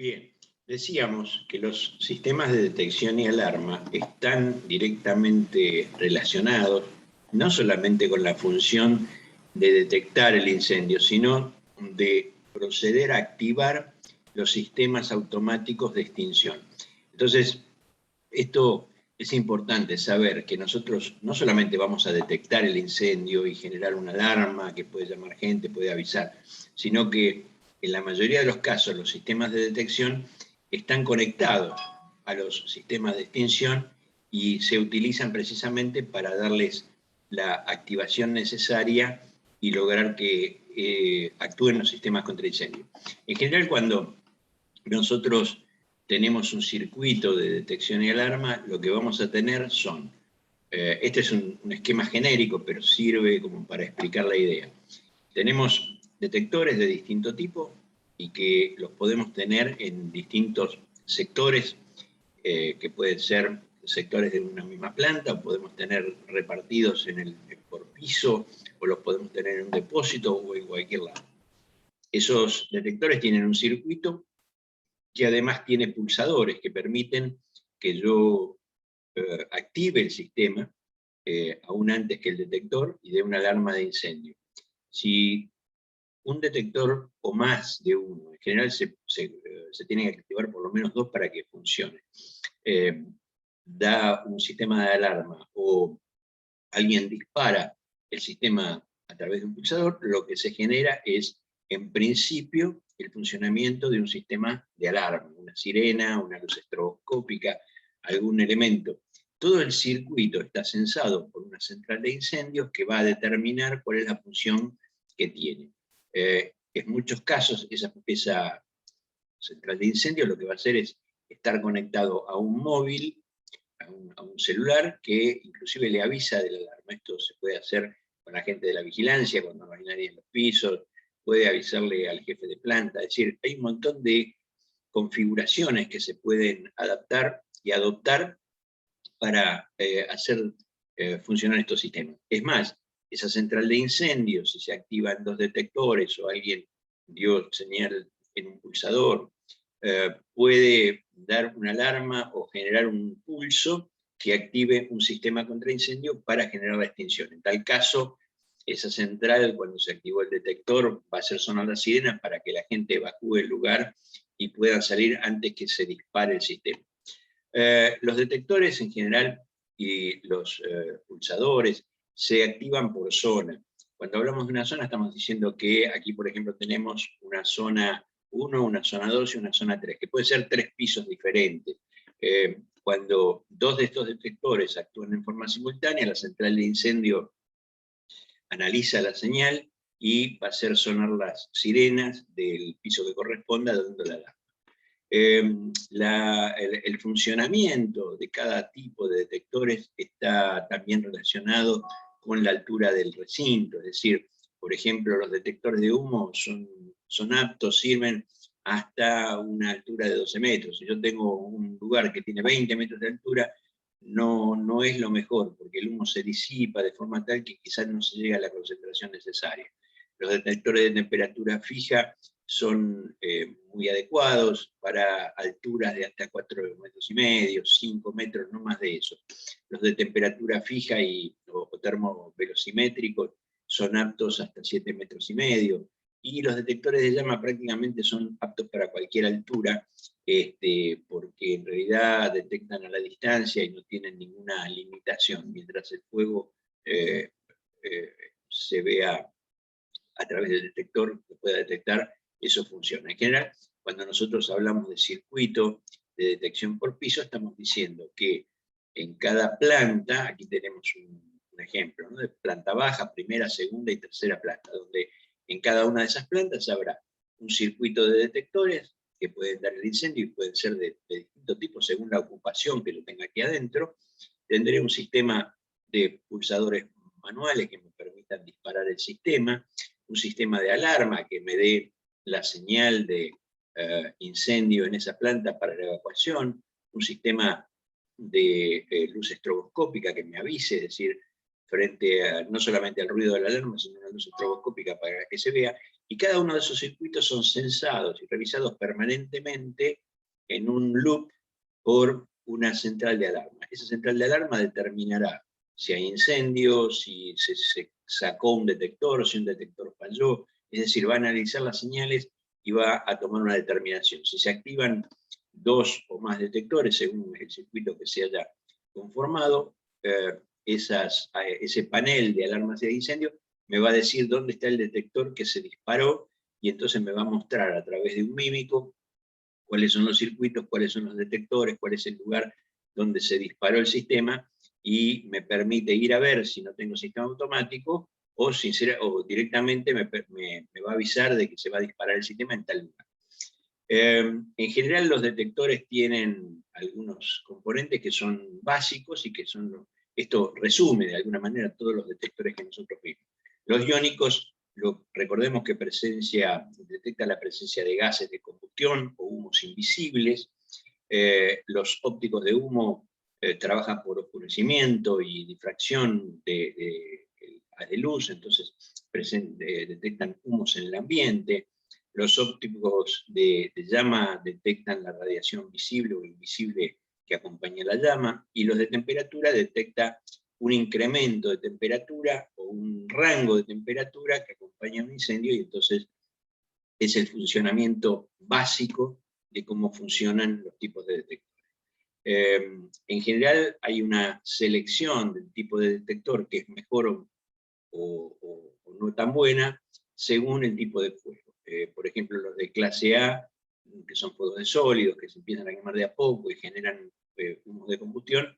Bien, decíamos que los sistemas de detección y alarma están directamente relacionados, no solamente con la función de detectar el incendio, sino de proceder a activar los sistemas automáticos de extinción. Entonces, esto es importante saber que nosotros no solamente vamos a detectar el incendio y generar una alarma que puede llamar gente, puede avisar, sino que en la mayoría de los casos los sistemas de detección están conectados a los sistemas de extinción y se utilizan precisamente para darles la activación necesaria y lograr que actúen los sistemas contra incendio. En general, cuando nosotros tenemos un circuito de detección y alarma, lo que vamos a tener son, este es un esquema genérico, pero sirve como para explicar la idea. Tenemos detectores de distinto tipo y que los podemos tener en distintos sectores, que pueden ser sectores de una misma planta, o podemos tener repartidos por piso, o los podemos tener en un depósito o en cualquier lado. Esos detectores tienen un circuito que además tiene pulsadores que permiten que yo active el sistema aún antes que el detector y dé una alarma de incendio. Si un detector o más de uno, en general se tiene que activar por lo menos dos para que funcione, da un sistema de alarma o alguien dispara el sistema a través de un pulsador, lo que se genera es, en principio, el funcionamiento de un sistema de alarma, una sirena, una luz estroboscópica, algún elemento. Todo el circuito está censado por una central de incendios que va a determinar cuál es la función que tiene. En muchos casos, esa central de incendios lo que va a hacer es estar conectado a un móvil, a un celular, que inclusive le avisa de la alarma. Esto se puede hacer con la gente de la vigilancia, cuando no hay nadie en los pisos, puede avisarle al jefe de planta. Es decir, hay un montón de configuraciones que se pueden adaptar y adoptar para hacer funcionar estos sistemas. Es más, esa central de incendios, si se activan dos detectores o alguien dio señal en un pulsador, puede dar una alarma o generar un pulso que active un sistema contra incendio para generar la extinción. En tal caso, esa central, cuando se activó el detector, va a hacer sonar la sirena para que la gente evacúe el lugar y puedan salir antes que se dispare el sistema. Los detectores en general y los pulsadores se activan por zona. Cuando hablamos de una zona estamos diciendo que aquí, por ejemplo, tenemos una zona 1, una zona 2 y una zona 3, que puede ser 3 pisos diferentes. Cuando dos de estos detectores actúan en forma simultánea, la central de incendio analiza la señal y va a hacer sonar las sirenas del piso que corresponda dando la alarma. El funcionamiento de cada tipo de detectores está también relacionado con la altura del recinto, es decir, por ejemplo, los detectores de humo son aptos, sirven hasta una altura de 12 metros. Si yo tengo un lugar que tiene 20 metros de altura, no es lo mejor, porque el humo se disipa de forma tal que quizás no se llega a la concentración necesaria. Los detectores de temperatura fija son muy adecuados para alturas de hasta 4,5 metros, 5 metros, no más de eso. Los de temperatura fija o termovelocimétricos son aptos hasta 7,5 metros, y los detectores de llama prácticamente son aptos para cualquier altura, porque en realidad detectan a la distancia y no tienen ninguna limitación, mientras el fuego se vea a través del detector, que pueda detectar, eso funciona. En general, cuando nosotros hablamos de circuito de detección por piso, estamos diciendo que en cada planta, aquí tenemos un ejemplo, ¿no?, de planta baja, primera, segunda y tercera planta, donde en cada una de esas plantas habrá un circuito de detectores que pueden dar el incendio y pueden ser de distintos tipos según la ocupación que lo tenga aquí adentro. Tendré un sistema de pulsadores manuales que me permitan disparar el sistema, un sistema de alarma que me dé la señal de incendio en esa planta para la evacuación, un sistema de luz estroboscópica que me avise, es decir, frente a, no solamente al ruido de la alarma, sino una luz estroboscópica para que se vea, Y cada uno de esos circuitos son censados y revisados permanentemente en un loop por una central de alarma. Esa central de alarma determinará si hay incendio, si se sacó un detector, si un detector falló, es decir, va a analizar las señales y va a tomar una determinación. Si se activan 2 o más detectores, según el circuito que se haya conformado, ese panel de alarmas de incendio me va a decir dónde está el detector que se disparó, y entonces me va a mostrar a través de un mímico cuáles son los circuitos, cuáles son los detectores, cuál es el lugar donde se disparó el sistema, y me permite ir a ver si no tengo sistema automático, o directamente me va a avisar de que se va a disparar el sistema en tal lugar. En general los detectores tienen algunos componentes que son básicos y que son, esto resume de alguna manera todos los detectores que nosotros vimos. Los iónicos, recordemos que detecta la presencia de gases de combustión o humos invisibles. Los ópticos de humo trabajan por oscurecimiento y difracción de luz, entonces detectan humos en el ambiente. Los ópticos de llama detectan la radiación visible o invisible que acompaña la llama, y los de temperatura detectan un incremento de temperatura o un rango de temperatura que acompaña un incendio, y entonces es el funcionamiento básico de cómo funcionan los tipos de detectores. En general hay una selección del tipo de detector que es mejor o no tan buena, según el tipo de fuego. Por ejemplo, los de clase A, que son fuegos de sólidos, que se empiezan a quemar de a poco y generan humos de combustión,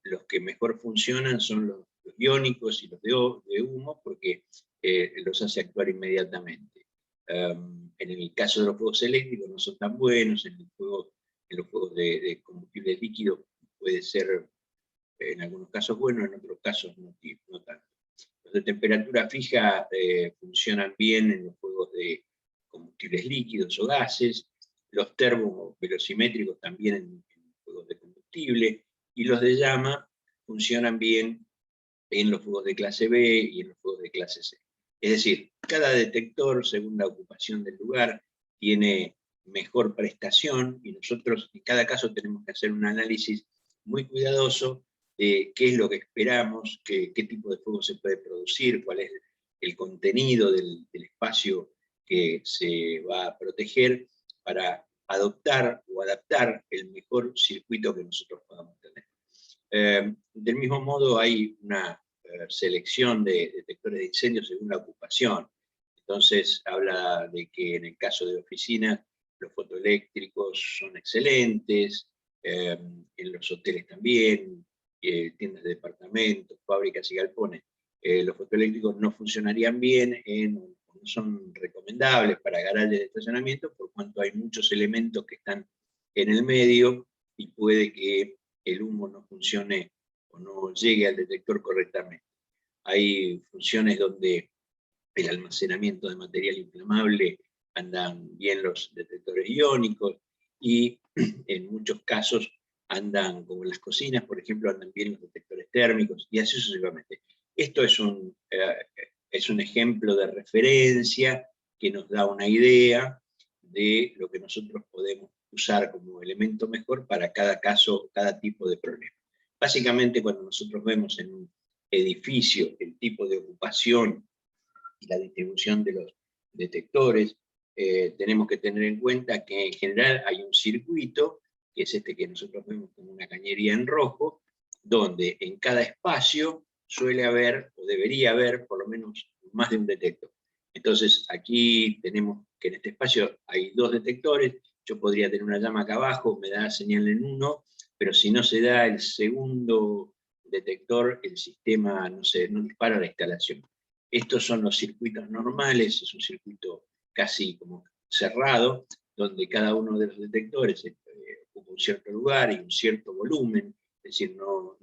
los que mejor funcionan son los iónicos y los de humo, porque los hace actuar inmediatamente. En el caso de los fuegos eléctricos no son tan buenos, en los fuegos de combustible líquido puede ser en algunos casos bueno, en otros casos no tanto. Los de temperatura fija funcionan bien en los fuegos de combustibles líquidos o gases, los termovelocimétricos también en fuegos de combustible, y los de llama funcionan bien en los fuegos de clase B y en los fuegos de clase C. Es decir, cada detector, según la ocupación del lugar, tiene mejor prestación, y nosotros en cada caso tenemos que hacer un análisis muy cuidadoso de qué es lo que esperamos, qué tipo de fuego se puede producir, cuál es el contenido del espacio que se va a proteger, para adoptar o adaptar el mejor circuito que nosotros podamos tener. Del mismo modo hay una selección de detectores de incendios según la ocupación. Entonces habla de que en el caso de oficinas los fotoeléctricos son excelentes, en los hoteles también, tiendas de departamentos, fábricas y galpones. Los fotoeléctricos no funcionarían bien, no son recomendables para garajes de estacionamiento, por cuanto hay muchos elementos que están en el medio y puede que el humo no funcione o no llegue al detector correctamente. Hay funciones donde el almacenamiento de material inflamable andan bien los detectores iónicos, y en muchos casos andan, como en las cocinas, por ejemplo, andan bien los detectores térmicos, y así sucesivamente. Esto es un ejemplo de referencia que nos da una idea de lo que nosotros podemos usar como elemento mejor para cada caso, cada tipo de problema. Básicamente, cuando nosotros vemos en un edificio el tipo de ocupación y la distribución de los detectores, tenemos que tener en cuenta que en general hay un circuito, que es este que nosotros vemos como una cañería en rojo, donde en cada espacio suele haber, o debería haber, por lo menos más de un detector. Entonces aquí tenemos que en este espacio hay 2 detectores, yo podría tener una llama acá abajo, me da señal en uno, pero si no se da el segundo detector, el sistema no dispara la instalación. Estos son los circuitos normales, es un circuito casi como cerrado, donde cada uno de los detectores ocupa un cierto lugar y un cierto volumen, es decir, no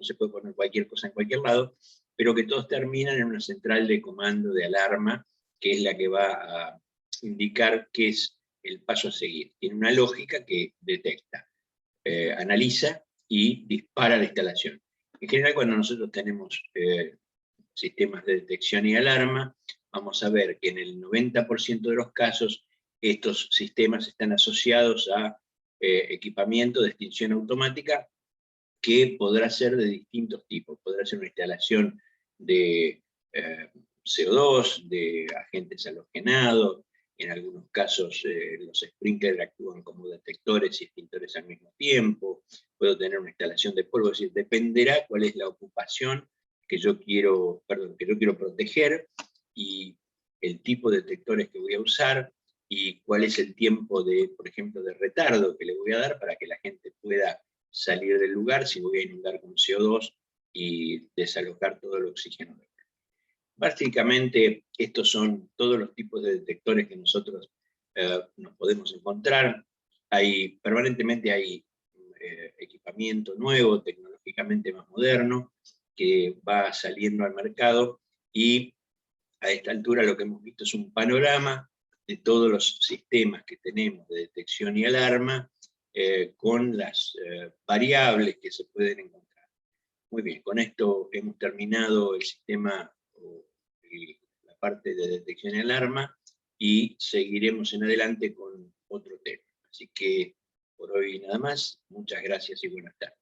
se puede poner cualquier cosa en cualquier lado, pero que todos terminan en una central de comando de alarma, que es la que va a indicar qué es el paso a seguir. Tiene una lógica que detecta, analiza y dispara la instalación. En general, cuando nosotros tenemos sistemas de detección y alarma, vamos a ver que en el 90% de los casos estos sistemas están asociados a equipamiento de extinción automática que podrá ser de distintos tipos. Podrá ser una instalación de CO2, de agentes halogenados, en algunos casos los sprinklers actúan como detectores y extintores al mismo tiempo, puedo tener una instalación de polvo, es decir, dependerá cuál es la ocupación que yo quiero proteger, y el tipo de detectores que voy a usar, y cuál es el tiempo de, por ejemplo, de retardo que le voy a dar para que la gente pueda salir del lugar, si voy a inundar con CO2 y desalojar todo el oxígeno. Básicamente, estos son todos los tipos de detectores que nosotros nos podemos encontrar. Permanentemente hay equipamiento nuevo, tecnológicamente más moderno, que va saliendo al mercado, y a esta altura lo que hemos visto es un panorama de todos los sistemas que tenemos de detección y alarma, con las variables que se pueden encontrar. Muy bien, con esto hemos terminado el sistema, la parte de detección y alarma, y seguiremos en adelante con otro tema. Así que por hoy nada más, muchas gracias y buenas tardes.